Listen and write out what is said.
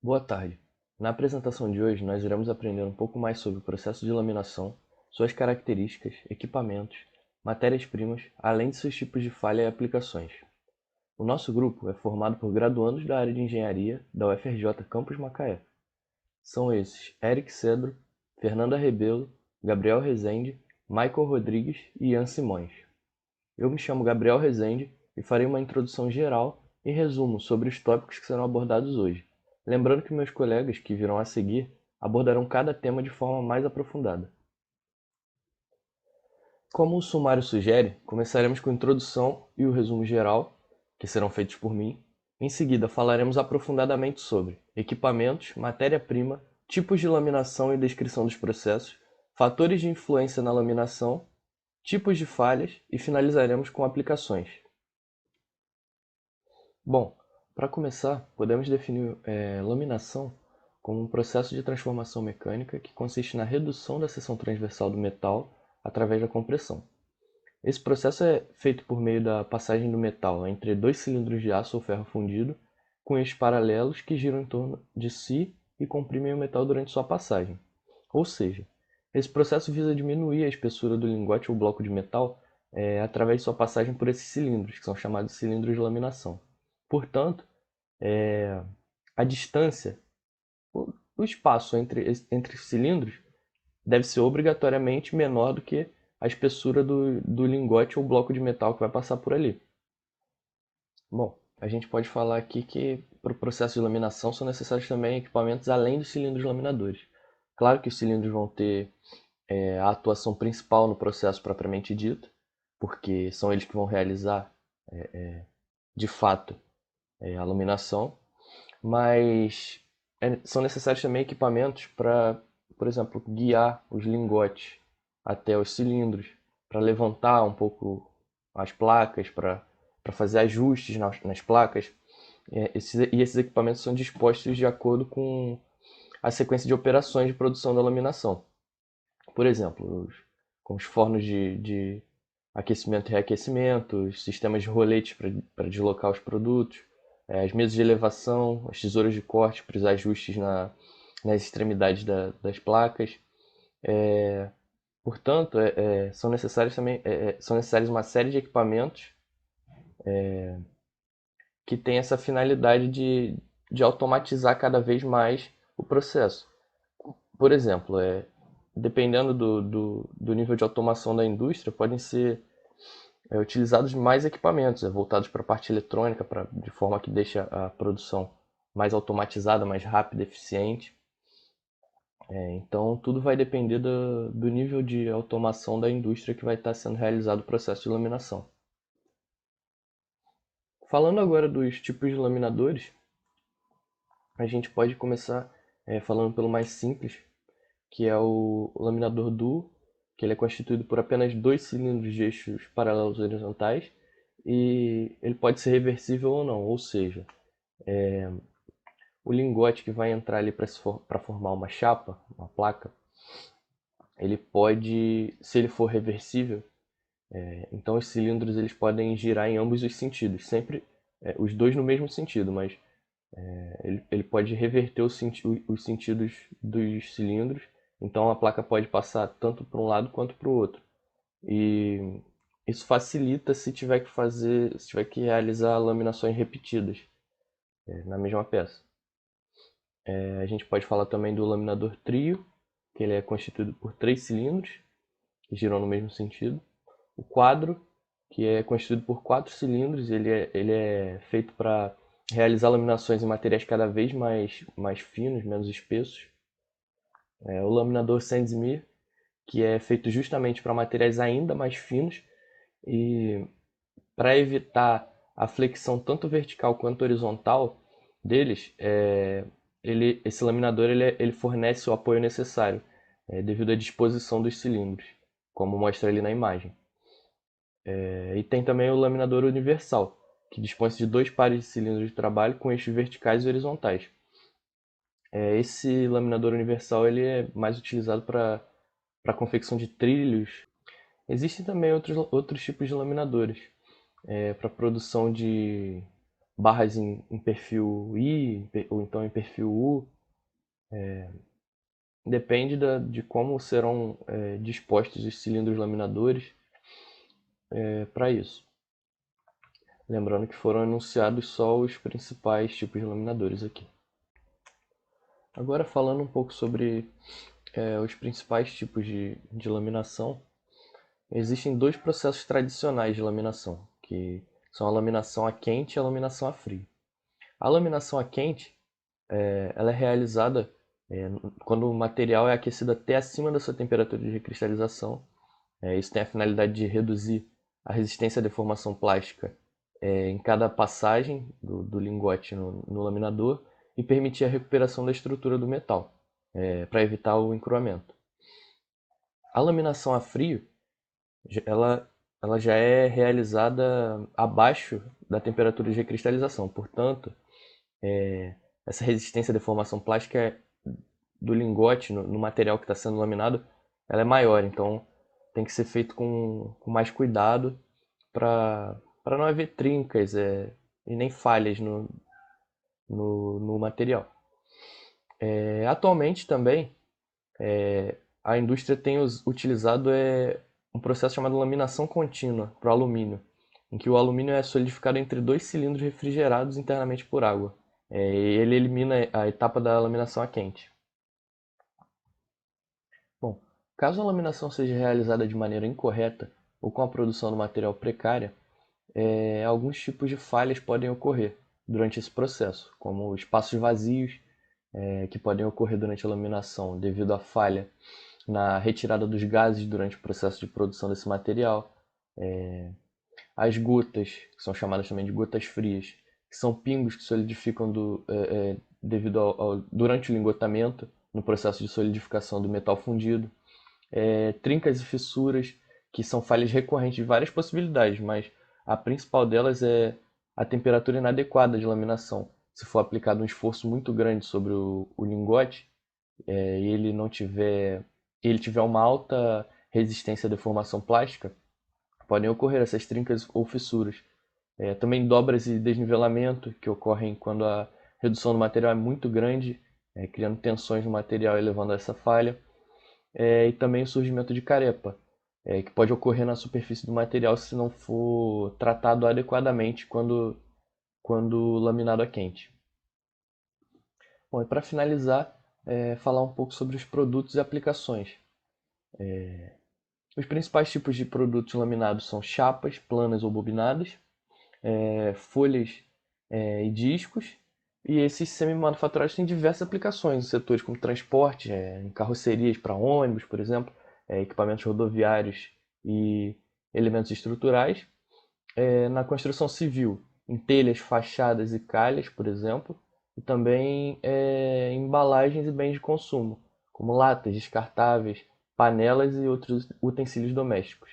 Boa tarde. Na apresentação de hoje, nós iremos aprender um pouco mais sobre o processo de laminação, suas características, equipamentos, matérias-primas, além de seus tipos de falha e aplicações. O nosso grupo é formado por graduandos da área de engenharia da UFRJ Campus Macaé. São esses Eric Cedro, Fernanda Rebelo, Gabriel Rezende, Michael Rodrigues e Ian Simões. Eu me chamo Gabriel Rezende e farei uma introdução geral e resumo sobre os tópicos que serão abordados hoje. Lembrando que meus colegas que virão a seguir abordarão cada tema de forma mais aprofundada. Como o sumário sugere, começaremos com a introdução e o resumo geral, que serão feitos por mim. Em seguida, falaremos aprofundadamente sobre equipamentos, matéria-prima, tipos de laminação e descrição dos processos, fatores de influência na laminação, tipos de falhas e finalizaremos com aplicações. Bom, para começar, podemos definir laminação como um processo de transformação mecânica que consiste na redução da seção transversal do metal através da compressão. Esse processo é feito por meio da passagem do metal entre dois cilindros de aço ou ferro fundido com eixos paralelos que giram em torno de si e comprimem o metal durante sua passagem. Ou seja, esse processo visa diminuir a espessura do lingote ou bloco de metal através de sua passagem por esses cilindros, que são chamados de cilindros de laminação. Portanto, a distância, o espaço entre cilindros deve ser obrigatoriamente menor do que a espessura do lingote ou bloco de metal que vai passar por ali. Bom, a gente pode falar aqui que para o processo de laminação são necessários também equipamentos além dos cilindros laminadores. Claro que os cilindros vão ter a atuação principal no processo propriamente dito, porque são eles que vão realizar de fato a laminação, mas são necessários também equipamentos para, por exemplo, guiar os lingotes até os cilindros, para levantar um pouco as placas, para fazer ajustes nas placas. Esses equipamentos são dispostos de acordo com a sequência de operações de produção da laminação. Por exemplo, com os fornos de aquecimento e reaquecimento, os sistemas de roletes para deslocar os produtos, as mesas de elevação, as tesouras de corte para os ajustes nas extremidades das placas. Portanto, são necessários também são necessários uma série de equipamentos que têm essa finalidade de automatizar cada vez mais o processo. Por exemplo, dependendo do nível de automação da indústria, podem ser utilizados mais equipamentos voltados para a parte eletrônica, de forma que deixe a produção mais automatizada, mais rápida, eficiente. Então, tudo vai depender do nível de automação da indústria que vai estar sendo realizado o processo de laminação. Falando agora dos tipos de laminadores, a gente pode começar falando pelo mais simples, que é o laminador duo, que ele é constituído por apenas dois cilindros de eixos paralelos horizontais e ele pode ser reversível ou não, ou seja, o lingote que vai entrar ali para formar uma chapa, uma placa, ele pode, se ele for reversível, então os cilindros eles podem girar em ambos os sentidos, sempre os dois no mesmo sentido, mas ele pode reverter os sentidos dos cilindros, então a placa pode passar tanto para um lado quanto para o outro. E isso facilita se tiver que realizar laminações repetidas na mesma peça. A gente pode falar também do laminador trio, que ele é constituído por três cilindros que giram no mesmo sentido. O quadro, que é constituído por quatro cilindros, ele é feito para realizar laminações em materiais cada vez mais finos, menos espessos. O laminador Sandsmeer, que é feito justamente para materiais ainda mais finos e para evitar a flexão tanto vertical quanto horizontal deles, esse laminador ele fornece o apoio necessário devido à disposição dos cilindros, como mostra ali na imagem. E tem também o laminador universal, que dispõe-se de dois pares de cilindros de trabalho com eixos verticais e horizontais. Esse laminador universal ele é mais utilizado para a confecção de trilhos. Existem também outros tipos de laminadores para produção barras em perfil I ou então em perfil U. Depende de como serão dispostos os cilindros laminadores para isso. Lembrando que foram anunciados só os principais tipos de laminadores aqui. Agora falando um pouco sobre os principais tipos de laminação, existem dois processos tradicionais de laminação, que são a laminação a quente e a laminação a frio. A laminação a quente ela é realizada quando o material é aquecido até acima da sua temperatura de recristalização. Isso tem a finalidade de reduzir a resistência à deformação plástica em cada passagem do lingote no laminador e permitir a recuperação da estrutura do metal, para evitar o encruamento. A laminação a frio, ela, ela já é realizada abaixo da temperatura de recristalização, portanto, essa resistência à deformação plástica do lingote no material que está sendo laminado, ela é maior, então tem que ser feito com mais cuidado para não haver trincas e nem falhas no material. Atualmente também a indústria tem utilizado um processo chamado laminação contínua para o alumínio, em que o alumínio é solidificado entre dois cilindros refrigerados internamente por água. Ele elimina a etapa da laminação a quente. Bom, caso a laminação seja realizada de maneira incorreta ou com a produção do material precária, alguns tipos de falhas podem ocorrer durante esse processo, como espaços vazios que podem ocorrer durante a laminação devido à falha na retirada dos gases durante o processo de produção desse material, as gotas, que são chamadas também de gotas frias, que são pingos que solidificam durante o lingotamento, no processo de solidificação do metal fundido, trincas e fissuras, que são falhas recorrentes de várias possibilidades, mas a principal delas é a temperatura inadequada de laminação. Se for aplicado um esforço muito grande sobre o lingote e ele tiver uma alta resistência à deformação plástica, podem ocorrer essas trincas ou fissuras. Também dobras e desnivelamento, que ocorrem quando a redução do material é muito grande, criando tensões no material e levando a essa falha. E também o surgimento de carepa, que pode ocorrer na superfície do material se não for tratado adequadamente quando laminado a quente. Bom, e para finalizar, falar um pouco sobre os produtos e aplicações. Os principais tipos de produtos laminados são chapas, planas ou bobinadas, folhas e discos. E esses semi-manufaturados têm diversas aplicações em setores como transporte, em carrocerias para ônibus, por exemplo, equipamentos rodoviários e elementos estruturais. Na construção civil, em telhas, fachadas e calhas, por exemplo, e também em embalagens e bens de consumo, como latas descartáveis, panelas e outros utensílios domésticos.